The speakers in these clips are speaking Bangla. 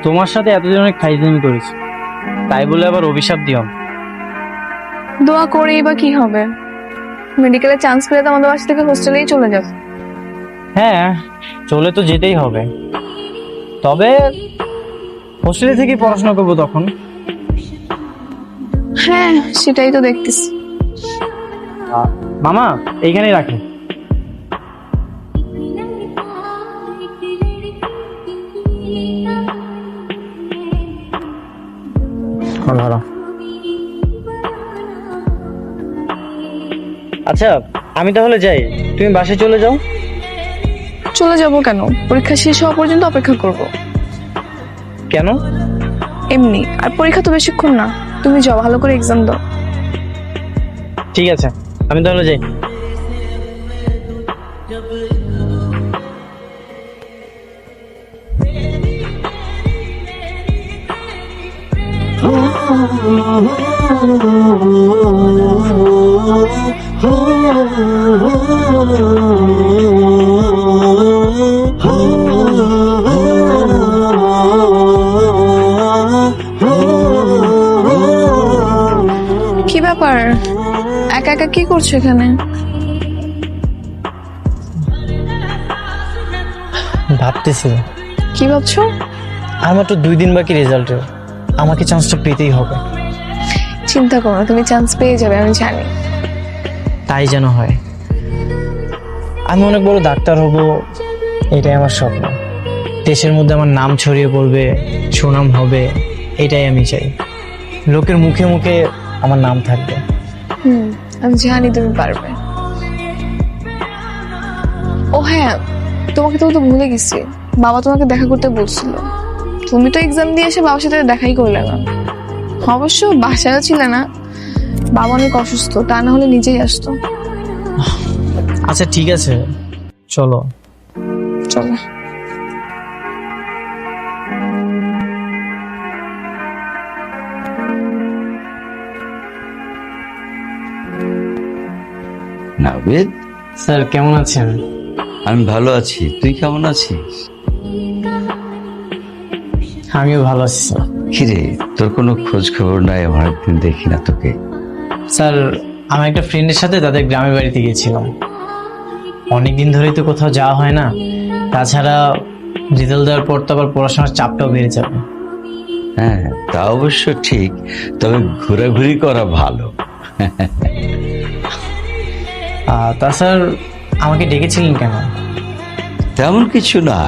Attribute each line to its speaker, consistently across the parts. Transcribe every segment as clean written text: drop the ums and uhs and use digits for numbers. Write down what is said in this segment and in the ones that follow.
Speaker 1: তোমার সাথে এতদিন অনেক ফাইজলামি করেছি, তাই বলে আবার অভিশাপ দিও না।
Speaker 2: দোয়া করেই বা কি হবে? মেডিকেলে চান্স পেলে তো আমাদের বাসা থেকে হোস্টেলেই চলে যাবে।
Speaker 1: হ্যাঁ, চলে তো যেতেই হবে, তবে হোস্টেলে থেকে পড়াশোনা করবো তখন।
Speaker 2: হ্যাঁ, সেটাই তো দেখতেছি।
Speaker 1: মামা এইখানেই রাখে। ধরো। আচ্ছা, আমি তাহলে যাই, তুমি বাসায় চলে যাও।
Speaker 2: চলে যাব কেন? পরীক্ষা শেষ হওয়া পর্যন্ত অপেক্ষা করব।
Speaker 1: কেন?
Speaker 2: এমনি। আর পরীক্ষা তো বেশিক্ষণ না, তুমি যাও, ভালো করে এক্সাম দাও।
Speaker 1: ঠিক আছে, আমি তাহলে যাই।
Speaker 2: কি ব্যাপার, একা একা কি করছো এখানে?
Speaker 1: ভাবতেছি
Speaker 2: কি ভাবছো?
Speaker 1: আর মাত্র 2 দিন বাকি রেজাল্টের, আমাকে চান্সটা পেতেই হবে।
Speaker 2: চিন্তা করো না, তুমি চান্স পেয়ে যাবে, আমি জানি।
Speaker 1: তাই যেন হয়। আমি অনেক বড় ডাক্তার হব, এটাই আমার স্বপ্ন। দেশের মধ্যে আমার নাম ছড়িয়ে পড়বে, সুনাম হবে, এটাই আমি চাই। লোকের মুখে মুখে আমার নাম থাকবে।
Speaker 2: আমি জানি তুমি পারবে। ও হ্যাঁ, তোমাকে তো ভুলে গেছি, বাবা তোমাকে দেখা করতে বলছিল। তুমি তো এক্সাম দিয়ে এসে বাবার সাথে দেখাই করলে না। অবশ্য বাসায়ও ছিলে না, বাবা অনেক অসুস্থ, তা না হলে নিজেই আসতো।
Speaker 1: আচ্ছা ঠিক আছে, চলো।
Speaker 2: চলো।
Speaker 3: নাবিদ,
Speaker 1: স্যার কেমন আছেন?
Speaker 3: আমি ভালো আছি, তুই কেমন আছিস?
Speaker 1: আমিও ভালো আছি স্যার।
Speaker 3: কিরে, তোর কোনো খোঁজ খবর নাই, আমার একদিন দেখি না তোকে।
Speaker 1: স্যার, আমার একটা ফ্রেন্ডের সাথে তাদের গ্রামের বাড়িতে গিয়েছিলাম। অনেকদিন ধরেই তো কোথাও যাওয়া হয় না, তাছাড়া রেজাল্ট দেওয়ার পর তো আবার পড়াশোনার চাপটাও বেড়ে যাবে।
Speaker 3: হ্যাঁ, তা অবশ্য ঠিক, তবে ঘোরাঘুরি করা ভালো।
Speaker 1: তা স্যার, আমাকে ডেকেছিলেন কেন?
Speaker 3: তেমন কিছু না,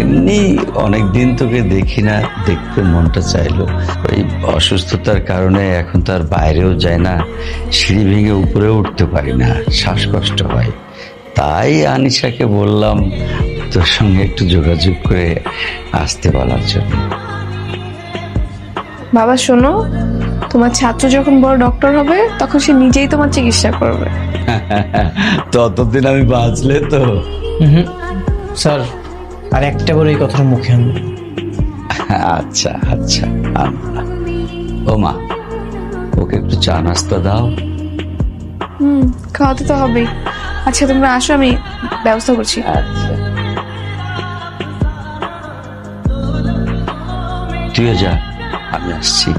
Speaker 3: এমনি অনেকদিন তোকে দেখি না, দেখতে মনটা চাইলো। ওই অসুস্থতার কারণে এখন তার বাইরেও যায় না, সিঁড়ি ভেঙে উপরে উঠতে পারি না, শ্বাসকষ্ট হয়। তাই আনিশাকে বললাম তোর সঙ্গে একটু যোগাযোগ করে আসতে বলার জন্য।
Speaker 2: বাবা শোনো, তোমার ছাত্র যখন বড় ডক্টর হবে তখন সে নিজেই তোমার চিকিৎসা করবে।
Speaker 3: ততদিন আমি বাঁচলে তো।
Speaker 1: স্যার, আর একটা করে এই কথাটা মুখে আনবেন।
Speaker 3: আচ্ছা আচ্ছা, ও মা, ওকে একটু চা নাস্তা দাও।
Speaker 2: খাওয়াতে তো হবেই। আচ্ছা তোমরা আসো, আমি ব্যবস্থা করছি।
Speaker 3: আচ্ছা, তুইও যা, আমি আসছি।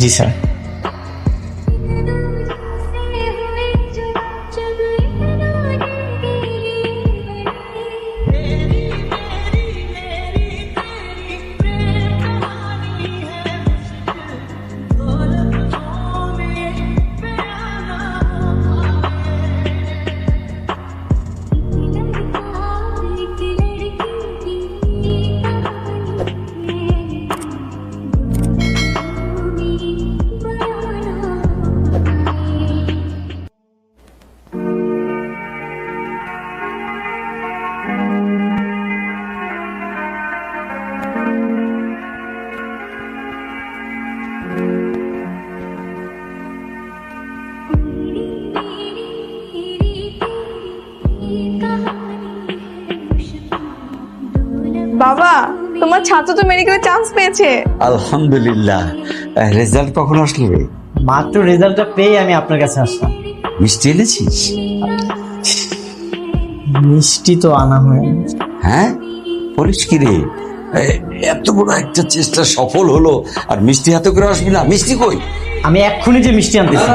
Speaker 1: জি স্যার।
Speaker 2: বাবা, তোমার ছাত্র তো মেডিকেলে চান্স পেয়েছে।
Speaker 3: আলহামদুলিল্লাহ। রেজাল্ট কখন আসলো রে?
Speaker 1: মাত্র রেজাল্টটা পেয়ে আমি আপনার কাছে আসলাম।
Speaker 3: মিষ্টি এনেছিস?
Speaker 1: মিষ্টি তো আনা হয়নি।
Speaker 3: হ্যাঁ, বলিস কি রে? এত বড় একটা চেষ্টা সফল হলো, আর মিষ্টি হাতে করে আসবি না? মিষ্টি কই?
Speaker 1: আমি এক্ষুনি যে মিষ্টি আনতেছি।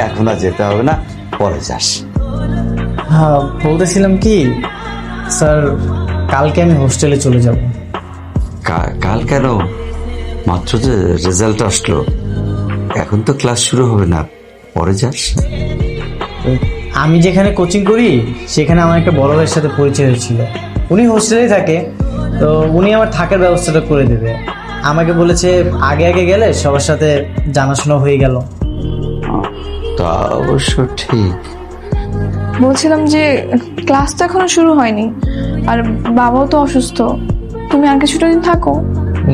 Speaker 3: এখন আর যেতে হবে না, পরে যাস।
Speaker 1: হ্যাঁ, বলতেছিলাম কি স্যার, কালকে আমি হোস্টেলে চলে যাব।
Speaker 3: কাল কেন? মাত্র যে রেজাল্ট আসলো, এখন তো ক্লাস শুরু হবে না, পরে যাস।
Speaker 1: আমি যেখানে কোচিং করি সেখানে আমার একটা বড় ভাইয়ের সাথে পরিচয় হয়েছিল। উনি হোস্টেলেই থাকে, তো উনি আমার থাকার ব্যবস্থাটা করে দেবে। আমাকে বলেছে আগে আগে গেলে সবার সাথে জানাশোনা হয়ে গেল।
Speaker 3: তা অবশ্য ঠিক।
Speaker 2: বলছিলাম যে ক্লাস তো এখনো শুরু হয়নি, আর বাবাও তো অসুস্থ, তুমি আর কিছুটা দিন থাকো।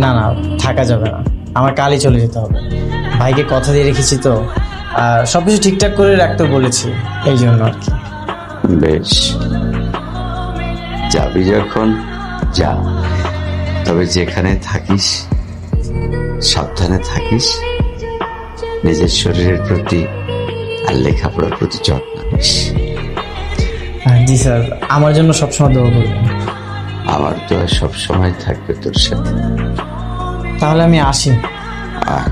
Speaker 1: না না, থাকা যাবে না, আমার কালই চলে যেতে হবে। ভাইকে কথা দিয়ে রেখেছি তো, আর সবকিছু ঠিকঠাক করে রাখতে বলেছি, এই জন্য আর কি।
Speaker 3: বেশ, যাবি যখন যা, তবে যেখানে থাকিস সাবধানে থাকিস, নিজের শরীরের প্রতি আর লেখাপড়ার প্রতি যত্ন নিস।
Speaker 1: জি স্যার, আমার জন্য সবসময় দোয়া করবেন।
Speaker 3: আমার দোয়া সবসময় থাকবে তোর সাথে।
Speaker 1: তাহলে আমি আসি।
Speaker 3: আয়।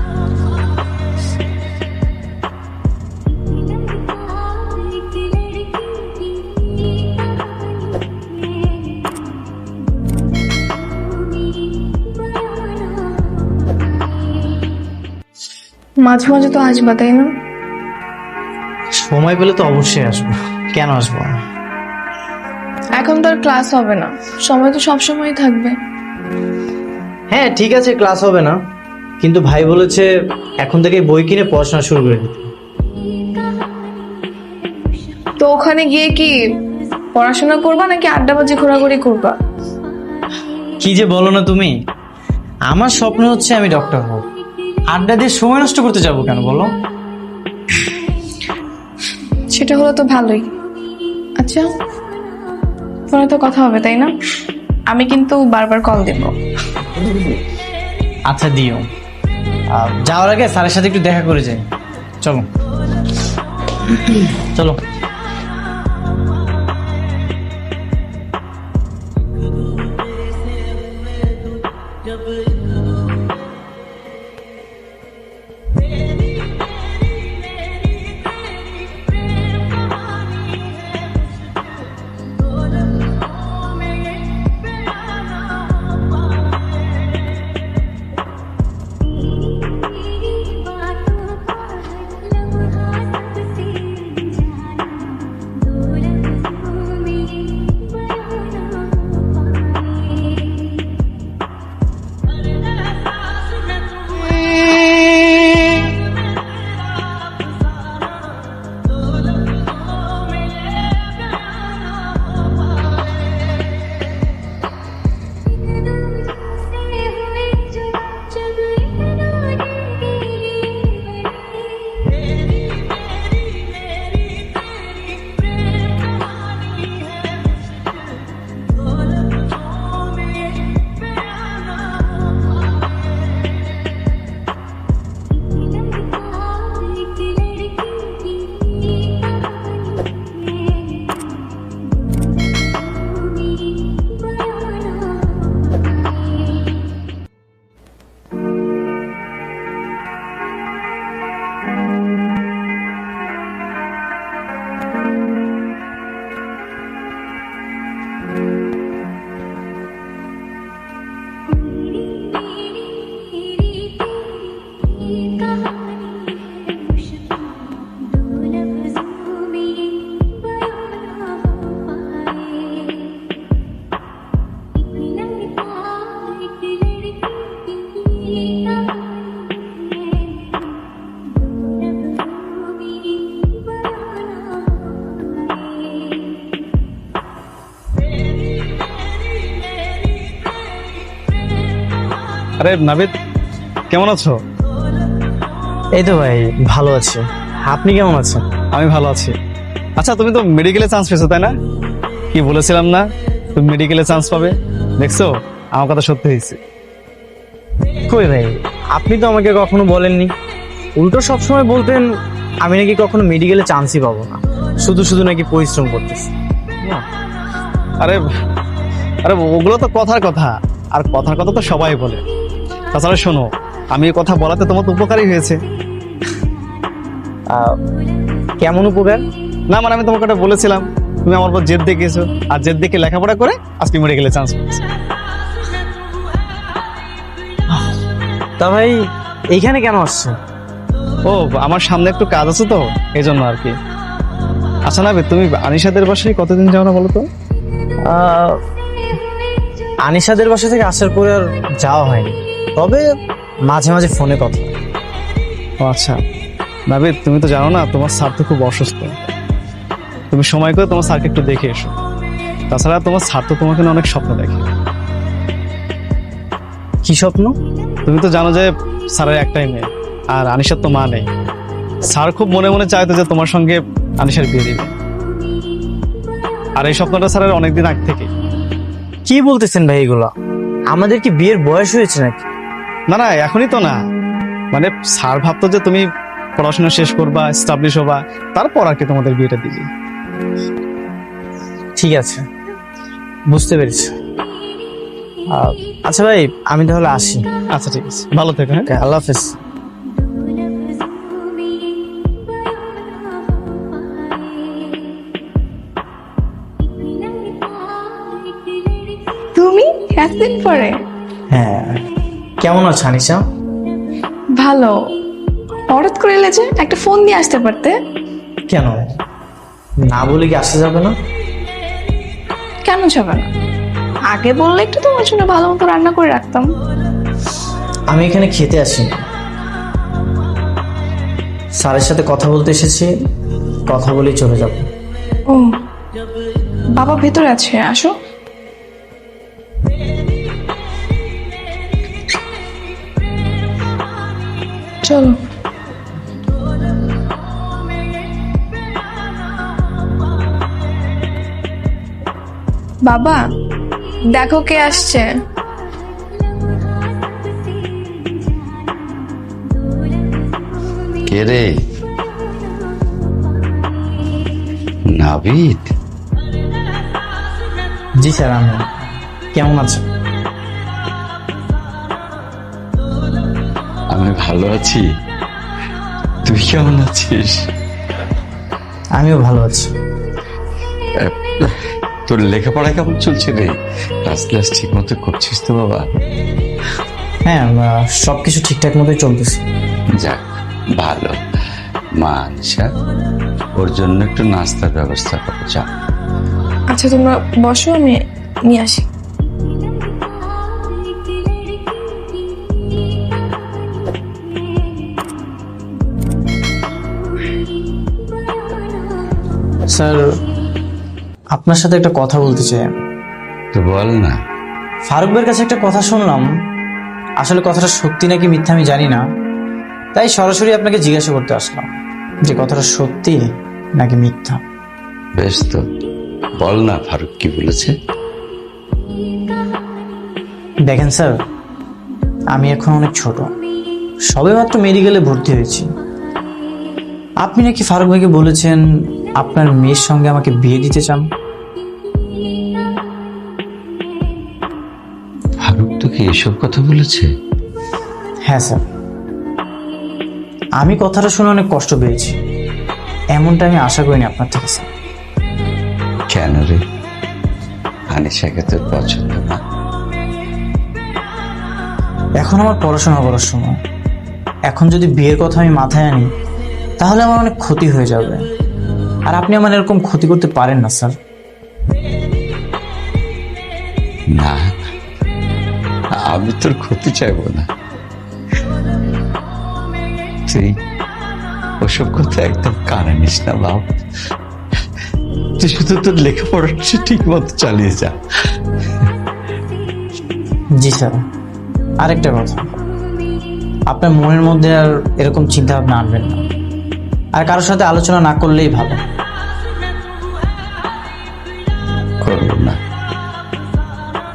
Speaker 2: মাঝে মাঝে তো আসবা, তাই না?
Speaker 1: সময় পেলে তো অবশ্যই আসবো, কেন আসবো না?
Speaker 2: এখন তো আর ক্লাস হবে না, সময় তো সব সময় থাকবে।
Speaker 1: হ্যাঁ ঠিক আছে, ক্লাস হবে না, কিন্তু ভাই বলেছে এখন থেকে বই কিনে পড়াশোনা শুরু করে দিতে।
Speaker 2: তো ওখানে গিয়ে কি পড়াশোনা করবা নাকি আড্ডাবাজি ঘোরাঘুরি করবা?
Speaker 1: কি যে বলো না তুমি, আমার স্বপ্ন হচ্ছে আমি ডক্টর হব। আড্ডা দিয়ে সময় নষ্ট করতে যাবো কেন বলো?
Speaker 2: সেটা হলো তো ভালোই। আচ্ছা, পরে তো কথা হবে, তাই না? আমি কিন্তু বারবার কল দেব।
Speaker 1: আচ্ছা দিও। যাওয়ার আগে স্যারের সাথে একটু দেখা করে যাই। চলো চলো।
Speaker 4: আরে নাবিদ, কেমন আছো?
Speaker 1: এই তো ভাই, ভালো আছি। আপনি কেমন আছেন?
Speaker 4: আমি ভালো আছি। আচ্ছা, তুমি তো মেডিকেলে চান্স পেয়েছো তাই না? কি বলেছিলাম না তুমি মেডিকেলে চান্স পাবে? দেখছো, আমার কথা সত্যি হয়েছে।
Speaker 1: কই ভাই, আপনি তো আমাকে কখনো বলেননি। উল্টো সবসময় বলতেন আমি নাকি কখনো মেডিকেলে চান্সই পাবো না, শুধু শুধু নাকি পরিশ্রম করতেছি।
Speaker 4: আরে আরে ওগুলো তো কথার কথা, আর কথার কথা তো সবাই বলে। তাছাড়া শোনো, আমি এই কথা বলাতে তোমার তো উপকারই হয়েছে।
Speaker 1: কেমন উপকার?
Speaker 4: না মানে আমি তোমাকে একটা বলেছিলাম, তুমি আমার উপর জেদ দেখিয়েছো, আর জেদ দেখে লেখাপড়া করে আজকে মেডিকেলে চান্স পেয়েছো।
Speaker 1: তা ভাই এইখানে কেন আসছো?
Speaker 4: ও আমার সামনে একটু কাজ আছে তো, এই জন্য আর কি। আচ্ছা না, তুমি আনিশাদের বাসায় কতদিন যাও না বলো তো?
Speaker 1: আনিশাদের বাসা থেকে আসার পরে আর যাওয়া হয়নি, তবে মাঝে মাঝে ফোনে কথা।
Speaker 4: ও আচ্ছা নাবিদ, তুমি তো জানো না তোমার স্যার তো খুব অসুস্থ। তুমি সময় করে তোমার স্যারকে একটু দেখে এসো। তাছাড়া তোমার স্যার তো তোমাকে নিয়ে অনেক স্বপ্ন দেখে।
Speaker 1: কি স্বপ্ন?
Speaker 4: তুমি তো জানো যে স্যারের একটাই মেয়ে, আর আনিশার তো মা নেই। স্যার খুব মনে মনে চাইতো যে তোমার সঙ্গে আনিশার বিয়ে দিবে, আর এই স্বপ্নটা স্যারের অনেকদিন আগ থেকে।
Speaker 1: কি বলতেছেন ভাই এগুলা? আমাদের কি বিয়ের বয়স হয়েছে নাকি?
Speaker 4: না না, এখনই তো না, মানে স্যার ভাবতো যে তুমি পড়াশোনা শেষ করবা, এস্টাবলিশ হবা, তারপর আর কি তোমাদের বিয়েটা দিবে।
Speaker 1: ঠিক আছে, বুঝতে পেরেছি। আচ্ছা ভাই, আমি তাহলে আসি।
Speaker 4: আচ্ছা ঠিক আছে, ভালো থেকো। হ্যাঁ,
Speaker 1: Okay, আল্লাহ হাফেজ।
Speaker 2: তুমি এতদিন পরে?
Speaker 1: হ্যাঁ, কেমন আছো আনিশা?
Speaker 2: ভালো। হঠাৎ করে এলে যে, একটা ফোন দিয়ে আসতে পারতে।
Speaker 1: কেন না বলে কি আসা যাবে না?
Speaker 2: কেন যাবে না? আগে বললে একটু তোমার জন্য ভালো মতো রান্না করে রাখতাম।
Speaker 1: আমি এখানে খেতে আসিনি, স্যারের সাথে কথা বলতে এসেছি, কথা বলেই চলে যাব।
Speaker 2: ও, বাবা ভেতরে আছে, আসো। চলো। বাবা, দেখো কে আসছে।
Speaker 3: কে রে? নাবিদ?
Speaker 1: জি স্যার, আমি। কেমন আছেন?
Speaker 3: আমি ভালো আছি, তুই কেমন আছিস?
Speaker 1: আমিও ভালো আছি।
Speaker 3: তোর লেখাপড়া কেমন চলছে রে? ক্লাস ক্লাস ঠিক মতো করছিস তো বাবা?
Speaker 1: হ্যাঁ, সবকিছু ঠিকঠাক মতোই চলতেছে।
Speaker 3: যাক ভালো। মা আনিশা, ওর জন্য একটু নাস্তার ব্যবস্থা করো, যা।
Speaker 2: আচ্ছা তোমরা বসো, আমি নিয়ে আসি।
Speaker 1: স্যার, আপনার সাথে একটা কথা বলতে চাই আমি।
Speaker 3: তো বল না।
Speaker 1: ফারুক ভাইয়ের কাছে একটা কথা শুনলাম, আসলে কথাটা সত্যি নাকি মিথ্যা আমি জানি না, তাই সরাসরি আপনাকে জিজ্ঞাসা করতে আসলাম যে কথাটা সত্যি নাকি মিথ্যা।
Speaker 3: বেশ, তো বল না ফারুক কি বলেছে।
Speaker 1: দেখেন স্যার, আমি এখন অনেক ছোট, সবেমাত্র মেডিকেলে ভর্তি হয়েছি। আপনি নাকি ফারুক ভাইকে বলেছেন আপনার মেয়ের সঙ্গে আমাকে বিয়ে দিতে চান।
Speaker 3: ফারুক তোকে এসব কথা বলেছে?
Speaker 1: হ্যাঁ স্যার, আমি কথাটা শুনে অনেক কষ্ট পেয়েছি। এমনটা আমি আশা করিনি আপনার থেকে স্যার।
Speaker 3: কেন রে? আনিশাকে তোর পছন্দ না?
Speaker 1: এখন আমার পড়াশোনা করার সময়, এখন যদি বিয়ের কথা আমি মাথায় আনি তাহলে আমার অনেক ক্ষতি হয়ে যাবে, আর আপনি আমার এরকম ক্ষতি করতে পারেন না স্যার।
Speaker 3: না, আমি তোর ক্ষতি চাইবো না। তুই ওসব কথা একদম কানে নিস না বাপ। তুই শুধু তোর লেখাপড়াটা ঠিক মতো চালিয়ে যা।
Speaker 1: জি স্যার, আরেকটা কথা, আপনার মনের মধ্যে আর এরকম চিন্তা ভাবনা আনবেন না, আর কারোর সাথে আলোচনা না করলেই ভালো।
Speaker 3: করবো না,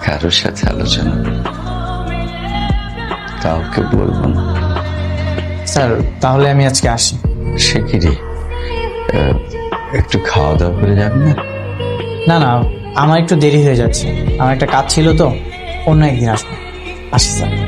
Speaker 3: কারোর সাথে আলোচনা কাউকে বলবো না।
Speaker 1: স্যার, তাহলে আমি আজকে আসি।
Speaker 3: সে কি রে, একটু খাওয়া দাওয়া করে যাবি না?
Speaker 1: না না, আমার একটু দেরি হয়ে যাচ্ছে, আমার একটা কাজ ছিল তো, অন্য একদিন আসবো। আসি স্যার।